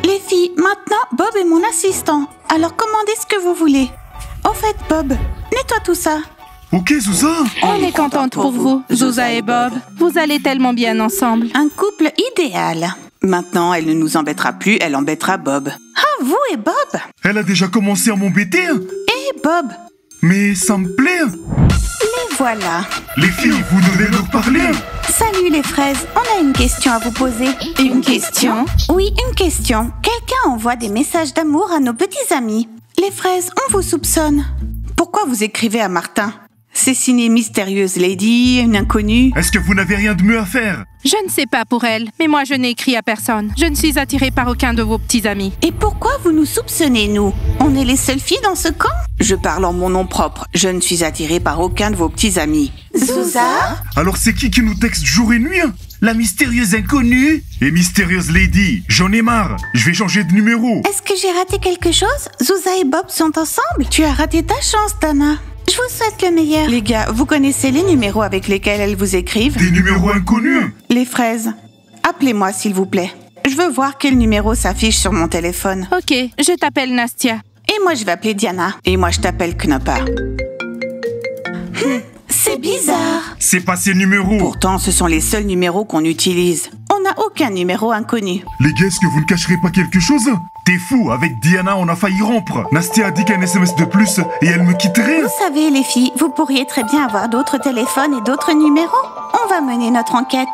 Les filles, maintenant, Bob est mon assistant. Alors commandez ce que vous voulez. Au fait, Bob, nettoie tout ça. Ok, Zouza. On est contente pour vous, Zouza et Bob. Vous allez tellement bien ensemble. Un couple idéal. Maintenant, elle ne nous embêtera plus, elle embêtera Bob. Ah, vous et Bob? Elle a déjà commencé à m'embêter. Et Bob? Mais ça me plaît. Les voilà. Les filles, vous devez leur parler. Salut les fraises, on a une question à vous poser. Une question? Oui, une question. Quelqu'un envoie des messages d'amour à nos petits amis. Les fraises, on vous soupçonne. Pourquoi vous écrivez à Martin? C'est signé Mystérieuse Lady, une inconnue. Est-ce que vous n'avez rien de mieux à faire? Je ne sais pas pour elle, mais moi je n'ai écrit à personne. Je ne suis attirée par aucun de vos petits amis. Et pourquoi vous nous soupçonnez, nous? On est les seules filles dans ce camp? Je parle en mon nom propre. Je ne suis attirée par aucun de vos petits amis. Zouza? Alors c'est qui nous texte jour et nuit? La mystérieuse inconnue? Et Mystérieuse Lady, j'en ai marre. Je vais changer de numéro. Est-ce que j'ai raté quelque chose? Zouza et Bob sont ensemble? Tu as raté ta chance, Dana. Je vous souhaite le meilleur. Les gars, vous connaissez les numéros avec lesquels elles vous écrivent? Des numéros inconnus? Les fraises, appelez-moi s'il vous plaît. Je veux voir quel numéro s'affiche sur mon téléphone. Ok, je t'appelle Nastia. Et moi je vais appeler Diana. Et moi je t'appelle Knoppa. C'est bizarre. C'est pas ces numéros. Pourtant, ce sont les seuls numéros qu'on utilise. On n'a aucun numéro inconnu. Les gars, est-ce que vous ne cacherez pas quelque chose? T'es fou, avec Diana, on a failli rompre. Nastia a dit qu'un SMS de plus et elle me quitterait. Vous savez, les filles, vous pourriez très bien avoir d'autres téléphones et d'autres numéros. On va mener notre enquête.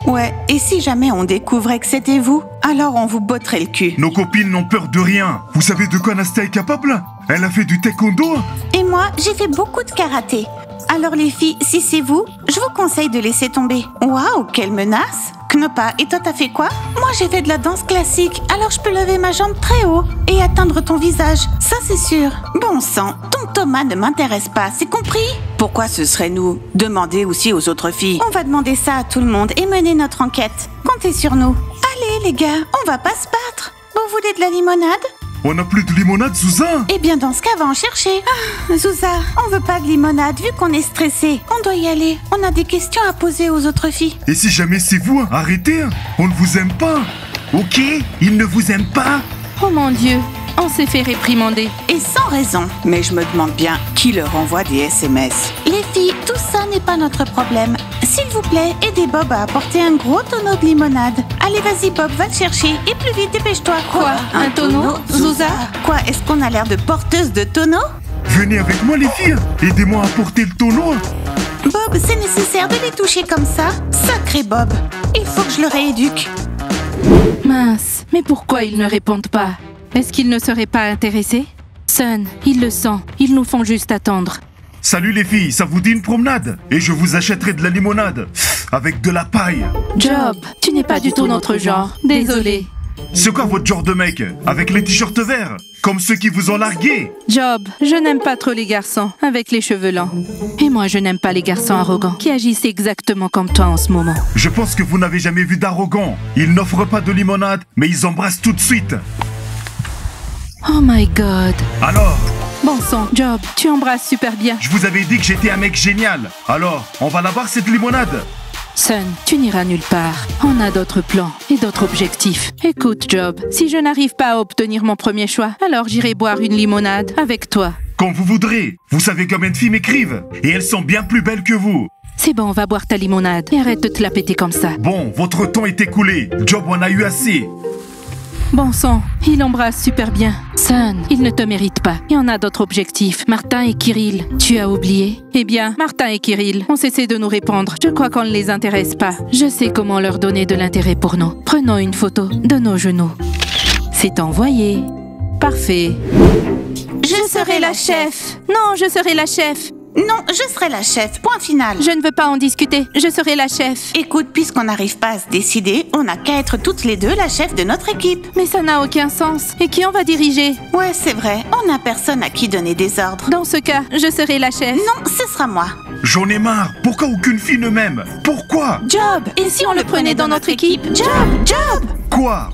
Ouais, et si jamais on découvrait que c'était vous, alors on vous botterait le cul. Nos copines n'ont peur de rien. Vous savez de quoi Nastia est capable? Elle a fait du taekwondo. Et moi, j'ai fait beaucoup de karaté. Alors les filles, si c'est vous, je vous conseille de laisser tomber. Waouh, quelle menace! Knoppa, et toi t'as fait quoi? Moi j'ai fait de la danse classique, alors je peux lever ma jambe très haut et atteindre ton visage, ça c'est sûr. Bon sang, ton Thomas ne m'intéresse pas, c'est compris? Pourquoi ce serait nous? Demandez aussi aux autres filles. On va demander ça à tout le monde et mener notre enquête. Comptez sur nous. Allez les gars, on va pas se battre. Vous voulez de la limonade? On n'a plus de limonade, Zouza? Eh bien, dans ce cas, va en chercher. Ah, Zouza, on veut pas de limonade, vu qu'on est stressé. On doit y aller. On a des questions à poser aux autres filles. Et si jamais c'est vous, arrêtez. On ne vous aime pas. Ok? Ils ne vous aiment pas? Oh mon Dieu, on s'est fait réprimander. Et sans raison. Mais je me demande bien qui leur envoie des SMS. Les filles, tout ça n'est pas notre problème. S'il vous plaît, aidez Bob à apporter un gros tonneau de limonade. Allez, vas-y Bob, va le chercher. Et plus vite, dépêche-toi. Quoi? Un tonneau? Zouza? Quoi, est-ce qu'on a l'air de porteuse de tonneau? Venez avec moi les filles. Aidez-moi à porter le tonneau. Bob, c'est nécessaire de les toucher comme ça? Sacré Bob. Il faut que je le rééduque. Mince, mais pourquoi ils ne répondent pas? Est-ce qu'ils ne seraient pas intéressés? Sun, ils le sentent. Ils nous font juste attendre. Salut les filles, ça vous dit une promenade? Et je vous achèterai de la limonade. Avec de la paille. Job, tu n'es pas du tout notre genre. Désolé. C'est quoi votre genre de mec? Avec les t-shirts verts? Comme ceux qui vous ont largué? Job, je n'aime pas trop les garçons avec les cheveux lents. Et moi, je n'aime pas les garçons arrogants qui agissent exactement comme toi en ce moment. Je pense que vous n'avez jamais vu d'arrogant. Ils n'offrent pas de limonade, mais ils embrassent tout de suite. Oh my God. Alors? Bon sang, Job, tu embrasses super bien. Je vous avais dit que j'étais un mec génial. Alors, on va la boire cette limonade? Sun, tu n'iras nulle part. On a d'autres plans et d'autres objectifs. Écoute, Job, si je n'arrive pas à obtenir mon premier choix, alors j'irai boire une limonade avec toi. Quand vous voudrez. Vous savez combien de filles m'écrivent? Et elles sont bien plus belles que vous. C'est bon, va boire ta limonade et arrête de te la péter comme ça. Bon, votre temps est écoulé. Job en a eu assez. Bon sang, il embrasse super bien. Sun, il ne te mérite pas. Et on a d'autres objectifs. Martin et Kirill, tu as oublié? Eh bien, Martin et Kirill ont cessé de nous répondre. Je crois qu'on ne les intéresse pas. Je sais comment leur donner de l'intérêt pour nous. Prenons une photo de nos genoux. C'est envoyé. Parfait. Je serai la chef. Non, je serai la chef. Non, je serai la chef. Point final. Je ne veux pas en discuter. Je serai la chef. Écoute, puisqu'on n'arrive pas à se décider, on n'a qu'à être toutes les deux la chef de notre équipe. Mais ça n'a aucun sens. Et qui on va diriger? Ouais, c'est vrai. On n'a personne à qui donner des ordres. Dans ce cas, je serai la chef. Non, ce sera moi. J'en ai marre. Pourquoi aucune fille ne m'aime? Pourquoi? Job, et si on le prenait dans notre équipe? Job! Quoi?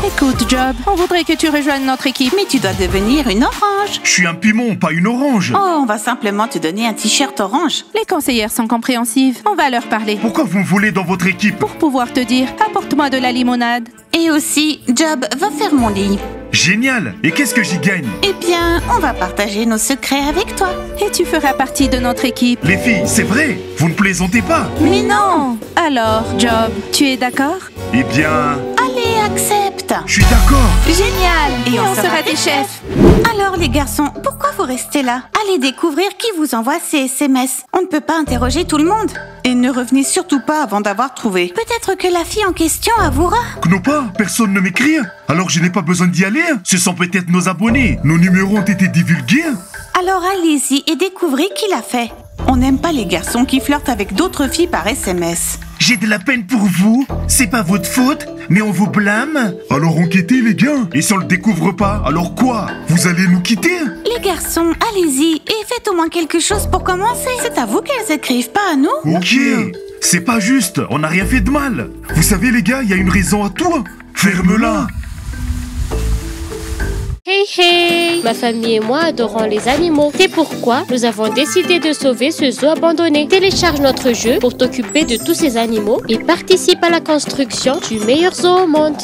Écoute, Job, on voudrait que tu rejoignes notre équipe. Mais tu dois devenir une orange. Je suis un piment, pas une orange. Oh, on va simplement te donner un t-shirt orange. Les conseillères sont compréhensives. On va leur parler. Pourquoi vous me voulez dans votre équipe? Pour pouvoir te dire, apporte-moi de la limonade. Et aussi, Job, va faire mon lit. Génial. Et qu'est-ce que j'y gagne? Eh bien, on va partager nos secrets avec toi. Et tu feras partie de notre équipe. Les filles, c'est vrai. Vous ne plaisantez pas. Mais non! Alors, Job, tu es d'accord? Eh bien, Allez, accepte! je suis d'accord. Génial! Et on sera sera tes tes chefs. Alors les garçons, pourquoi vous restez là? Allez découvrir qui vous envoie ces SMS. On ne peut pas interroger tout le monde. Et ne revenez surtout pas avant d'avoir trouvé. Peut-être que la fille en question avouera. Knopa, personne ne m'écrit. Alors je n'ai pas besoin d'y aller. Ce sont peut-être nos abonnés. Nos numéros ont été divulgués. Alors allez-y et découvrez qui l'a fait. On n'aime pas les garçons qui flirtent avec d'autres filles par SMS. J'ai de la peine pour vous. C'est pas votre faute, mais on vous blâme. Alors enquêtez les gars. Et si on le découvre pas, alors quoi? Vous allez nous quitter? Les garçons, allez-y et faites au moins quelque chose pour commencer. C'est à vous qu'elles écrivent, pas à nous. Ok. C'est pas juste. On n'a rien fait de mal. Vous savez les gars, il y a une raison à tout. Ferme-la. Hey hey! Ma famille et moi adorons les animaux. C'est pourquoi nous avons décidé de sauver ce zoo abandonné. Télécharge notre jeu pour t'occuper de tous ces animaux et participe à la construction du meilleur zoo au monde.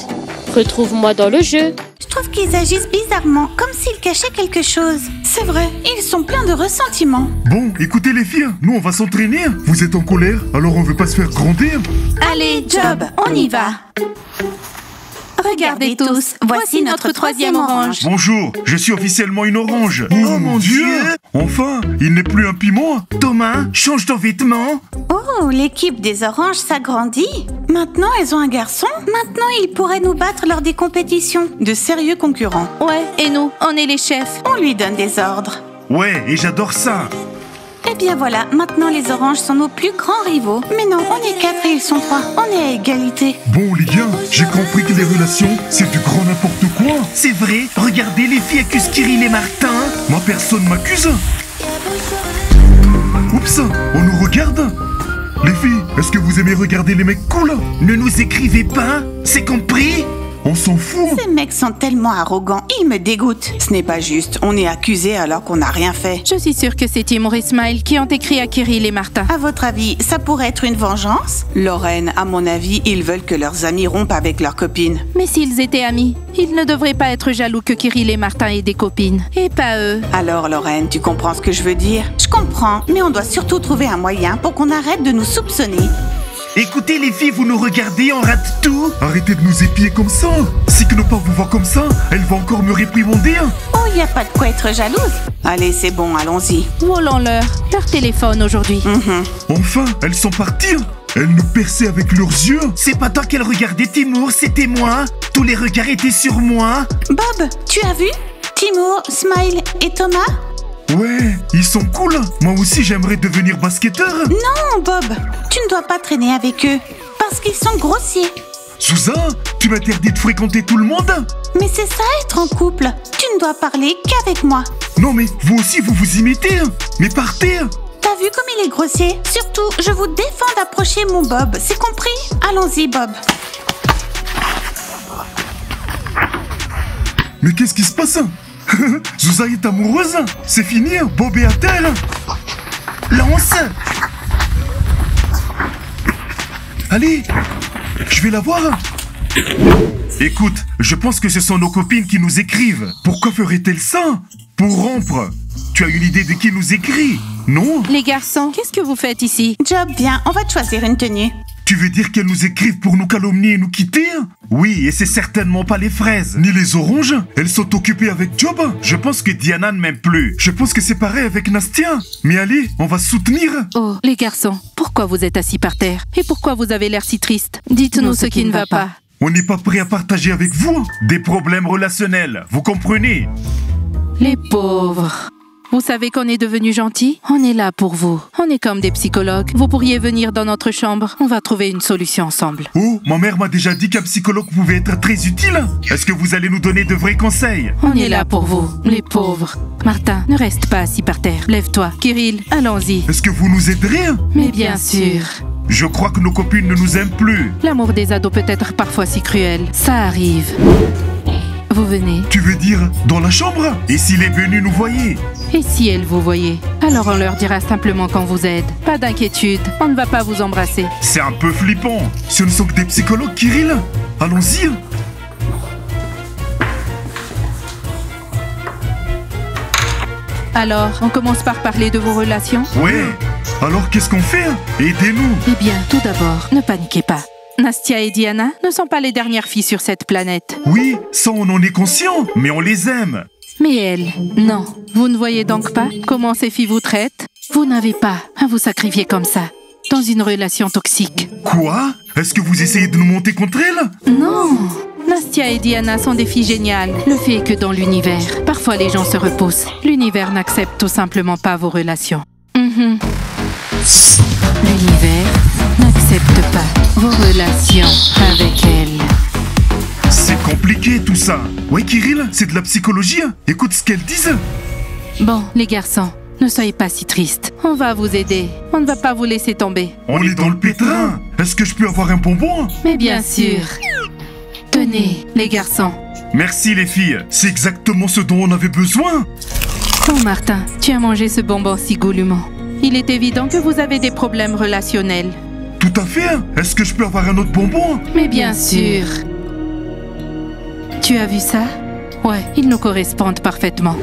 Retrouve-moi dans le jeu. Je trouve qu'ils agissent bizarrement, comme s'ils cachaient quelque chose. C'est vrai, ils sont pleins de ressentiments. Bon, écoutez les filles, nous on va s'entraîner. Vous êtes en colère, alors on veut pas se faire gronder. Allez, Job, on y va. Regardez tous, voici notre troisième orange. Bonjour, je suis officiellement une orange. Oh mon Dieu! Enfin, il n'est plus un piment. Thomas, change ton vêtement. Oh, l'équipe des oranges s'agrandit. Maintenant, elles ont un garçon. Maintenant, ils pourraient nous battre lors des compétitions. De sérieux concurrents. Ouais, et nous, on est les chefs. On lui donne des ordres. Ouais, et j'adore ça. Eh bien voilà, maintenant les oranges sont nos plus grands rivaux. Mais non, on est 4 et ils sont 3. On est à égalité. Bon les gars, j'ai compris que les relations, c'est du grand n'importe quoi. C'est vrai, regardez, les filles accusent Kirill et Martin. Moi, personne m'accuse. Oups, on nous regarde. Les filles, est-ce que vous aimez regarder les mecs cool? Ne nous écrivez pas, c'est compris? On s'en fout. Ces mecs sont tellement arrogants, ils me dégoûtent. Ce n'est pas juste, on est accusés alors qu'on n'a rien fait. Je suis sûre que c'est Timur et Smile qui ont écrit à Kirill et Martin. À votre avis, ça pourrait être une vengeance? Lorraine, à mon avis, ils veulent que leurs amis rompent avec leurs copines. Mais s'ils étaient amis, ils ne devraient pas être jaloux que Kirill et Martin aient des copines. Et pas eux. Alors Lorraine, tu comprends ce que je veux dire? Je comprends, mais on doit surtout trouver un moyen pour qu'on arrête de nous soupçonner. Écoutez les filles, vous nous regardez, on rate tout. Arrêtez de nous épier comme ça. Si Knopa vous voit comme ça, elle va encore me réprimander. Oh, y a pas de quoi être jalouse. Allez, c'est bon, allons-y. Volons-leur leur téléphone aujourd'hui. Enfin, elles sont parties. Elles nous perçaient avec leurs yeux. C'est pas toi qu'elles regardaient, Timur, c'était moi. Tous les regards étaient sur moi. Bob, tu as vu? Timur, Smile et Thomas? Ouais, ils sont cool. Moi aussi, j'aimerais devenir basketteur. Non, Bob, tu ne dois pas traîner avec eux, parce qu'ils sont grossiers. Souza, tu m'interdis de fréquenter tout le monde? Mais c'est ça, être en couple. Tu ne dois parler qu'avec moi. Non, mais vous aussi, vous vous imitez. Mais partez. T'as vu comme il est grossier? Surtout, je vous défends d'approcher mon Bob, c'est compris? Allons-y, Bob. Mais qu'est-ce qui se passe? Souza est amoureuse. C'est fini, Bob est à terre. Lance. Allez, je vais la voir. Écoute, je pense que ce sont nos copines qui nous écrivent. Pourquoi ferait-elles ça? Pour rompre. Tu as une idée de qui nous écrit, non? Les garçons, qu'est-ce que vous faites ici? Job, viens, on va te choisir une tenue. Tu veux dire qu'elles nous écrivent pour nous calomnier et nous quitter? Oui, et c'est certainement pas les fraises, ni les oranges. Elles sont occupées avec Job. Je pense que Diana ne m'aime plus. Je pense que c'est pareil avec Nastia. Mais allez, on va se soutenir. Oh, les garçons, pourquoi vous êtes assis par terre? Et pourquoi vous avez l'air si triste? Dites-nous ce qui ne va pas. On n'est pas prêt à partager avec vous des problèmes relationnels, vous comprenez? Les pauvres. Vous savez qu'on est devenus gentils? On est là pour vous. On est comme des psychologues. Vous pourriez venir dans notre chambre. On va trouver une solution ensemble. Oh, ma mère m'a déjà dit qu'un psychologue pouvait être très utile. Est-ce que vous allez nous donner de vrais conseils? On est là pour vous, les pauvres. Martin, ne reste pas assis par terre. Lève-toi. Kirill, allons-y. Est-ce que vous nous aiderez? Mais bien sûr. Je crois que nos copines ne nous aiment plus. L'amour des ados peut être parfois si cruel. Ça arrive. Vous venez. Tu veux dire dans la chambre? Et si les venus nous voyaient? Et si elles vous voyaient? Alors on leur dira simplement qu'on vous aide. Pas d'inquiétude, on ne va pas vous embrasser. C'est un peu flippant. Ce ne sont que des psychologues, Kirill. Allons-y. Alors, on commence par parler de vos relations? Ouais. Alors qu'est-ce qu'on fait? Aidez-nous. Eh bien, tout d'abord, ne paniquez pas. Nastia et Diana ne sont pas les dernières filles sur cette planète. Oui, ça on en est conscient, mais on les aime. Mais elles, non. Vous ne voyez donc pas comment ces filles vous traitent? Vous n'avez pas à vous sacrifier comme ça, dans une relation toxique. Quoi? Est-ce que vous essayez de nous monter contre elles? Non. Nastia et Diana sont des filles géniales. Le fait est que dans l'univers, parfois les gens se repoussent. L'univers n'accepte tout simplement pas vos relations. L'univers n'accepte pas vos relations avec elles. C'est compliqué tout ça. Ouais, Kirill, c'est de la psychologie. Écoute ce qu'elles disent. Bon, les garçons, ne soyez pas si tristes. On va vous aider. On ne va pas vous laisser tomber. On est dans le pétrin. Est-ce que je peux avoir un bonbon? Mais bien sûr. Tenez, les garçons. Merci les filles. C'est exactement ce dont on avait besoin. Oh Martin, tu as mangé ce bonbon si goulûment. Il est évident que vous avez des problèmes relationnels. Tout à fait. Est-ce que je peux avoir un autre bonbon? Mais bien sûr. Tu as vu ça? Ouais, ils nous correspondent parfaitement.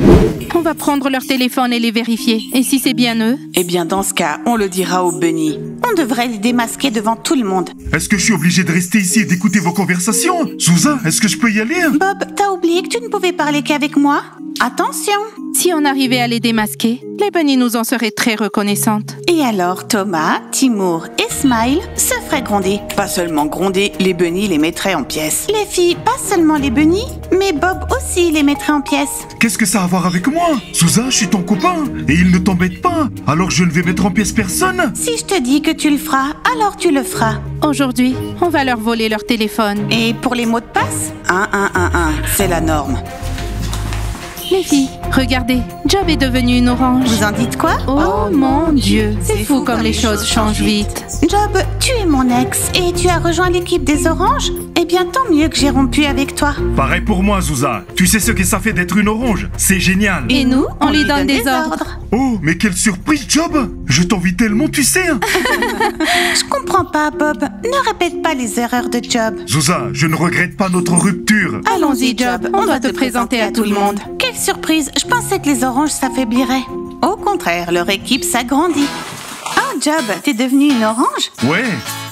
On va prendre leur téléphone et les vérifier. Et si c'est bien eux? Eh bien, dans ce cas, on le dira au Bunny. On devrait les démasquer devant tout le monde. Est-ce que je suis obligé de rester ici et d'écouter vos conversations? Souza, est-ce que je peux y aller? Bob, t'as oublié que tu ne pouvais parler qu'avec moi? Attention! Si on arrivait à les démasquer, les bunnies nous en seraient très reconnaissantes. Et alors Thomas, Timur et Smile se feraient gronder. Pas seulement gronder, les bunnies les mettraient en pièces. Les filles, pas seulement les bunnies, mais Bob aussi les mettrait en pièces. Qu'est-ce que ça a à voir avec moi? Souza, je suis ton copain et il ne t'embête pas. Alors je ne vais mettre en pièces personne. Si je te dis que tu le feras, alors tu le feras. Aujourd'hui, on va leur voler leur téléphone. Et pour les mots de passe? 1111, c'est la norme. Les filles, regardez, Job est devenu une orange. Vous en dites quoi? Oh mon Dieu, c'est fou comme les choses changent vite. Job, tu es mon ex et tu as rejoint l'équipe des oranges? Eh bien, tant mieux que j'ai rompu avec toi. Pareil pour moi, Souza. Tu sais ce que ça fait d'être une orange? C'est génial. Et nous, on lui donne des ordres. Oh, mais quelle surprise, Job! Je t'envie tellement, tu sais. Je comprends pas, Bob. Ne répète pas les erreurs de Job. Souza, je ne regrette pas notre rupture. Allons-y, Job. On doit te présenter à tout le monde. Quelle surprise. Je pensais que les oranges s'affaibliraient. Au contraire, leur équipe s'agrandit. Oh, Job, t'es devenu une orange? Ouais.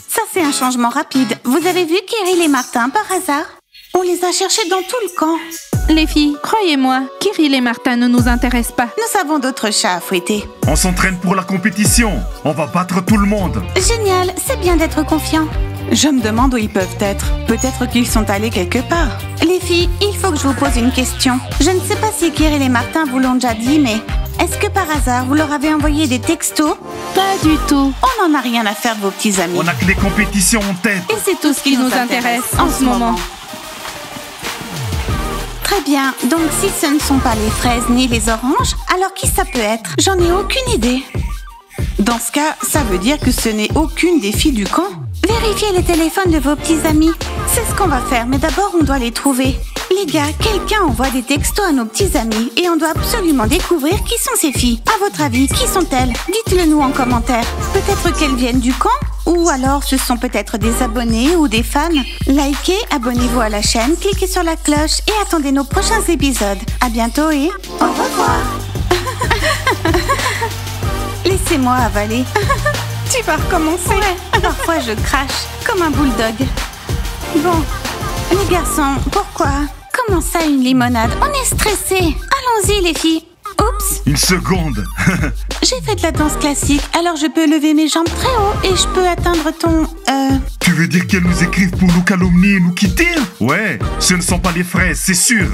Ça, c'est un changement rapide. Vous avez vu Kirill et Martin par hasard? On les a cherchés dans tout le camp. Les filles, croyez-moi, Kirill et Martin ne nous intéressent pas. Nous avons d'autres chats à fouetter. On s'entraîne pour la compétition. On va battre tout le monde. Génial, c'est bien d'être confiant. Je me demande où ils peuvent être. Peut-être qu'ils sont allés quelque part. Les filles, il faut que je vous pose une question. Je ne sais pas si Kirill et Martin vous l'ont déjà dit, mais est-ce que par hasard vous leur avez envoyé des textos? Pas du tout. On n'en a rien à faire de vos petits amis. On n'a que les compétitions en tête. Et c'est tout ce qui nous intéresse en ce moment. Très bien, donc si ce ne sont pas les fraises ni les oranges, alors qui ça peut être? J'en ai aucune idée. Dans ce cas, ça veut dire que ce n'est aucune des filles du camp. Vérifiez les téléphones de vos petits amis. C'est ce qu'on va faire, mais d'abord on doit les trouver. Les gars, quelqu'un envoie des textos à nos petits amis et on doit absolument découvrir qui sont ces filles. À votre avis, qui sont-elles? Dites-le nous en commentaire. Peut-être qu'elles viennent du camp? Ou alors ce sont peut-être des abonnés ou des fans. Likez, abonnez-vous à la chaîne, cliquez sur la cloche et attendez nos prochains épisodes. À bientôt et au revoir. Laissez-moi avaler. Tu vas recommencer. Ouais, parfois je crache comme un bulldog. Bon, les garçons, pourquoi? Comment ça une limonade? On est stressés. Allons-y les filles. Oups. Une seconde. J'ai fait de la danse classique, alors je peux lever mes jambes très haut et je peux atteindre ton... Tu veux dire qu'elles nous écrivent pour nous calomnier et nous quitter? Ouais, ce ne sont pas les fraises, c'est sûr.